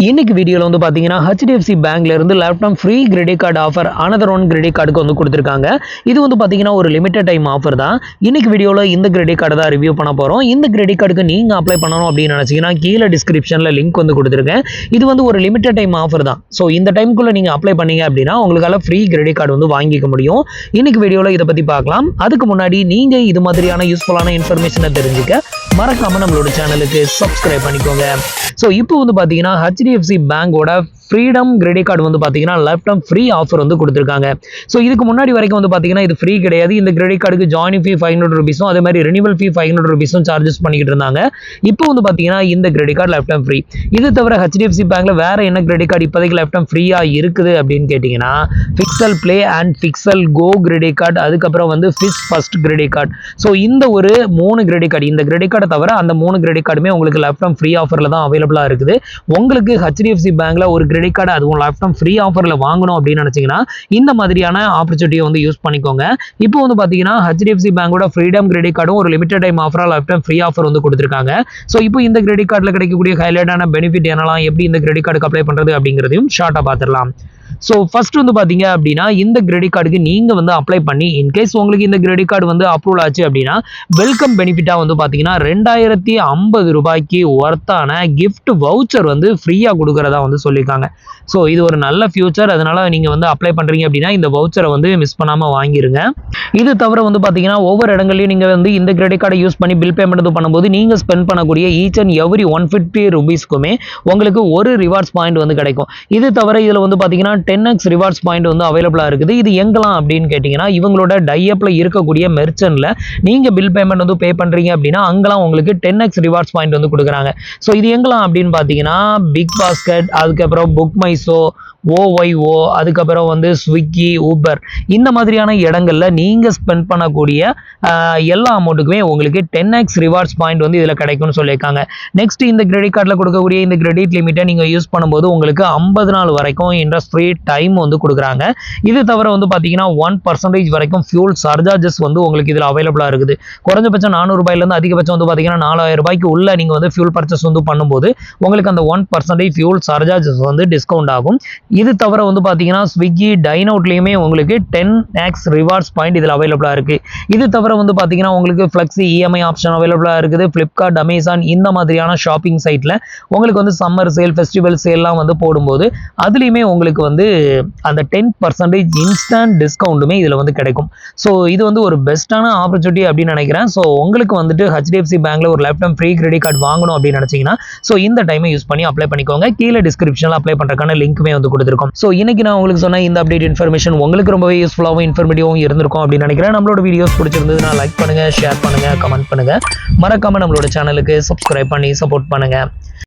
இன்னைக்கு வீடியோல வந்து பாத்தீங்கன்னா HDFC பேங்க்ல இருந்து laptop free credit card offer another one credit கார்டுக்கு வந்து கொடுத்துருக்காங்க. இது வந்து பாத்தீங்கன்னா ஒரு லிமிடெட் டைம் ஆஃபர் தான். இன்னைக்கு வீடியோல இந்த கிரெடிட் கார்டு தான் ரிவ்யூ பண்ண போறோம். இந்த கிரெடிட் கார்டுக்கு நீங்க அப்ளை பண்ணணும் அப்படின்னு நினைச்சீங்கன்னா கீழே டிஸ்கிரிப்ஷன்ல லிங்க் வந்து கொடுத்துருக்கேன். இது வந்து ஒரு லிமிடெட் டைம் ஆஃபர் தான். ஸோ இந்த டைம்குள்ள நீங்க அப்ளை பண்ணீங்க அப்படின்னா உங்களுக்கால ஃப்ரீ கிரெடிட் கார்டு வந்து வாங்கிக்க முடியும். இன்னைக்கு வீடியோல இதை பத்தி பார்க்கலாம். அதுக்கு முன்னாடி நீங்க இது மாதிரியான யூஸ்ஃபுல்லான இன்ஃபர்மேஷனை தெரிஞ்சுக்க மறக்காம நம்மளோட சேனலுக்கு சப்ஸ்கிரைப் பண்ணிக்கோங்க. ஸோ இப்போ வந்து பாத்தீங்கன்னா HDFC பேங்கோட ஃப்ரீடம் கிரெடிட் கார்டு வந்து பார்த்தீங்கன்னா லேப்டாப் ஃப்ரீ ஆஃபர் வந்து கொடுத்துருக்காங்க. ஸோ இதுக்கு முன்னாடி வரைக்கும் வந்து பார்த்தீங்கன்னா இது ஃப்ரீ கிடையாது. இந்த கிரெடிட் கார்டுக்கு ஜாயினிங் ஃபீ 500 ரூபீஸும் அதே மாதிரி ரினிவல் ஃபீ 500 ரூபீஸும் சார்ஜஸ் பண்ணிக்கிட்டு இருந்தாங்க. இப்போ வந்து பார்த்தீங்கன்னா இந்த கிரெடிட் கார்டு லேப்டாப் ஃப்ரீ. இது தவிர HDFC பேங்க்ல வேற என்ன கிரெடிட் கார்டு இப்போதைக்கு லேப்டாப் ஃப்ரீயா இருக்குது அப்படின்னு கேட்டிங்கன்னா pixel play and pixel go credit card, அதுக்கப்புறம் வந்து ஃபிஸ் ஃபர்ஸ்ட் கிரெடிட் கார்டு. ஸோ இந்த ஒரு 3 கிரெடிட் கார்டு, இந்த கிரெடிட் கார்டை தவிர அந்த 3 கிரெடிட் கார்டுமே உங்களுக்கு லேப்டாப் ஃப்ரீ ஆஃபரில் தான் அவைலபிளாக இருக்குது. உங்களுக்கு HDFC பேங்க்ல ஒரு கிரெடிட் கார்டு அதுவும் லேப்டாப் ஃப்ரீ ஆஃபர்ல வாங்கணும் அப்படின்னு நினைச்சீங்கன்னா இந்த மாதிரியான ஆப்பர்ச்சுனிட்டியை வந்து யூஸ் பண்ணிக்கோங்க. இப்போ வந்து பாத்தீங்கன்னா HDFC பேங்கோட ஃப்ரீடம் கிரெடிட் கார்டும் ஒரு லிமிடெட் டைம் ஆஃபரா லேப்டாப் ஃப்ரீ ஆஃபர் வந்து கொடுத்துருக்காங்க. ஸோ இப்போ இந்த கிரெடிட் கார்டில் கிடைக்கக்கூடிய ஹைலைட்டான பெனிஃபிட் என்னலாம், எப்படி இந்த கிரெடிட் கார்டுக்கு அப்ளை பண்றது அப்படிங்கிறதையும் ஷார்ட்டா பார்த்துடலாம். ஸோ ஃபர்ஸ்ட் வந்து பார்த்தீங்க அப்படின்னா இந்த கிரெடிட் கார்டுக்கு நீங்கள் வந்து அப்ளை பண்ணி இன்கேஸ் உங்களுக்கு இந்த கிரெடிட் கார்டு வந்து அப்ரூவல் ஆச்சு அப்படின்னா வெல்கம் பெனிஃபிட்டாக வந்து பார்த்தீங்கன்னா 2050 ரூபாய்க்கு ஒர்த்தான கிஃப்ட் வவுச்சர் வந்து ஃப்ரீயாக கொடுக்குறதா வந்து சொல்லியிருக்காங்க. ஸோ இது ஒரு நல்ல ஃபியூச்சர். அதனால நீங்கள் வந்து அப்ளை பண்ணுறீங்க அப்படின்னா இந்த வவுச்சரை வந்து மிஸ் பண்ணாமல் வாங்கிருங்க. இது தவிர வந்து பார்த்தீங்கன்னா ஒவ்வொரு இடங்களையும் நீங்கள் வந்து இந்த கிரெடிட் கார்டை யூஸ் பண்ணி பில் பேமெண்ட் பண்ணும்போது நீங்கள் ஸ்பெண்ட் பண்ணக்கூடிய ஈச் அண்ட் எவ்ரி 150 ரூபீஸ்க்குமே உங்களுக்கு ஒரு ரிவார்ட்ஸ் பாயிண்ட் வந்து கிடைக்கும். இது தவிர இதில் வந்து பார்த்தீங்கன்னா 10x ரிவார்ட்ஸ் பாயிண்ட் வந்து அவைலபிளாக இருக்குது. இது எங்கெல்லாம் அப்படின்னு கேட்டிங்கன்னா இவங்களோட டைஅப்ல இருக்கக்கூடிய மெர்ச்சன்ட்ல நீங்கள் பில் பேமெண்ட் வந்து பே பண்ணுறீங்க அப்படின்னா அங்கெல்லாம் உங்களுக்கு 10x ரிவார்ட்ஸ் பாயிண்ட் வந்து கொடுக்குறாங்க. ஸோ இது எங்கெல்லாம் அப்படின்னு பார்த்தீங்கன்னா பிக் பாஸ்கெட், அதுக்கப்புறம் புக் மைசோ, OYO, அதுக்கப்புறம் வந்து ஸ்விக்கி, ஊபர், இந்த மாதிரியான இடங்கள்ல நீங்க ஸ்பெண்ட் பண்ணக்கூடிய எல்லா அமௌண்ட்டுக்குமே உங்களுக்கு 10x ரிவார்ட்ஸ் பாயிண்ட் வந்து இதில் கிடைக்கும்னு சொல்லியிருக்காங்க. நெக்ஸ்ட் இந்த கிரெடிட் கார்டில் கொடுக்கக்கூடிய இந்த கிரெடிட் லிமிட்டை நீங்கள் யூஸ் பண்ணும்போது உங்களுக்கு 50 நாள் வரைக்கும் இன்ட்ரெஸ்ட் ஃப்ரீ டைம் வந்து கொடுக்குறாங்க. இது தவிர வந்து பார்த்தீங்கன்னா 1% வரைக்கும் ஃபியூல் சர்சார்ஜஸ் வந்து உங்களுக்கு இதில் அவைலபிளாக இருக்குது. குறைஞ்சபட்சம் 400 ரூபாயிலேருந்து அதிகபட்சம் வந்து பார்த்தீங்கன்னா 4000 ரூபாய்க்கு உள்ள நீங்கள் வந்து ஃபியூல் பர்ச்சேஸ் வந்து பண்ணும்போது உங்களுக்கு அந்த 1% ஃபியூல் சர்சார்ஜஸ் வந்து டிஸ்கவுண்ட் ஆகும். இது தவிர வந்து பார்த்தீங்கன்னா ஸ்விக்கி டைனவுட்லேயுமே உங்களுக்கு 10x ரிவார்ட்ஸ் பாயிண்ட் இதில் அவைலபிளாக இருக்குது. இது தவிர வந்து பார்த்தீங்கன்னா உங்களுக்கு ஃப்ளெக்ஸி EMI ஆப்ஷன் அவைலபிளாக இருக்குது. ஃப்ளிப்கார்ட், அமேசான் இந்த மாதிரியான ஷாப்பிங் சைட்டில் உங்களுக்கு வந்து சம்மர் சேல், ஃபெஸ்டிவல் சேல்லாம் வந்து போடும்போது அதுலேயுமே உங்களுக்கு வந்து அந்த 10% இன்ஸ்டன்ட் டிஸ்கவுண்ட்டுமே இதில் வந்து கிடைக்கும். ஸோ இது வந்து ஒரு பெஸ்ட்டான ஆப்பர்ச்சுனிட்டி அப்படின்னு நினைக்கிறேன். ஸோ உங்களுக்கு வந்துட்டு HDFC பேங்க்ல ஒரு லேப்டாப் ஃப்ரீ கிரெடிட் கார்டு வாங்கணும் அப்படின்னு நினைச்சீங்கன்னா ஸோ இந்த டைமை யூஸ் பண்ணி அப்ளை பண்ணிக்கோங்க. கீழே டிஸ்கிரிப்ஷனில் அப்ளை பண்ணுறதுக்கான லிங்க்குமே வந்து கொடுத்துருக்கோம். ஸோ இன்னைக்கு நான் உங்களுக்கு சொன்ன இந்த அப்டேட் இன்ஃபர்மேஷன் உங்களுக்கு ரொம்பவே யூஸ்ஃபுல்லாகவும் இன்ஃபர்மேட்டிவாகவும் இருந்திருக்கும் அப்படின்னு நினைக்கிறேன். நம்மளோட வீடியோஸ் பிடிச்சிருந்ததுன்னா லைக் பண்ணுங்க, ஷேர் பண்ணுங்க, கமெண்ட் பண்ணுங்க. மறக்காம நம்மளோட சேனலுக்கு சப்ஸ்கிரைப் பண்ணி சப்போர்ட் பண்ணுங்க.